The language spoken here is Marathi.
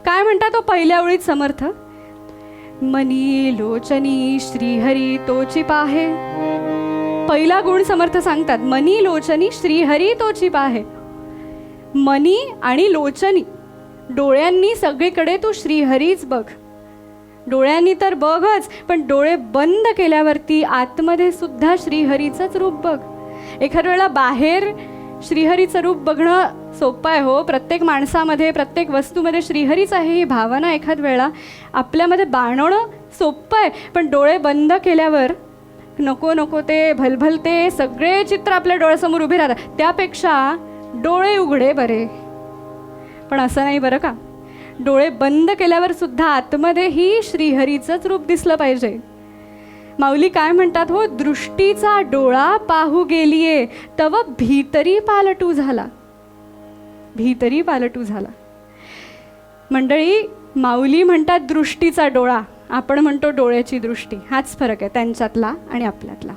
काय म्हणतात तो पहिल्या ओळीत समर्थ? मनी लोचनी श्रीहरी तोची पाहे. पहिला गुण समर्थ सांगतात, मनी लोचनी श्रीहरी तोची पाहे. मनी आणि लोचनी, डोळ्यांनी सगळीकडे तू श्रीहरीच बघ. डोळ्यांनी तर बघच, पण डोळे बंद केल्यावरती आतमध्ये सुद्धा श्रीहरीचंच रूप बघ. एखाद्या वेळेला बाहेर श्रीहरीचं रूप बघणं सोपं आहे हो. प्रत्येक माणसामध्ये, प्रत्येक वस्तूमध्ये श्रीहरीच आहे ही भावना एखाद वेळेला आपल्यामध्ये बाणवणं सोपं आहे. पण डोळे बंद केल्यावर नको नको ते भलभलते सगळे चित्र आपल्या डोळ्यासमोर उभे राहतात. त्यापेक्षा डोळे उघडे बरे. पण असं नाही बरं का, डोळे बंद केल्यावर सुद्धा आतमध्ये ही श्रीहरीचंच रूप दिसलं पाहिजे. माऊली काय म्हणतात हो? दृष्टीचा डोळा पाहू गेलीये तव भीतरी पालटू झाला. भीतरी पालटू झाला. मंडळी, माऊली म्हणतात दृष्टीचा डोळा, आपण म्हणतो डोळ्याची दृष्टी. हाच फरक आहे त्यांच्यातला आणि आपल्यातला.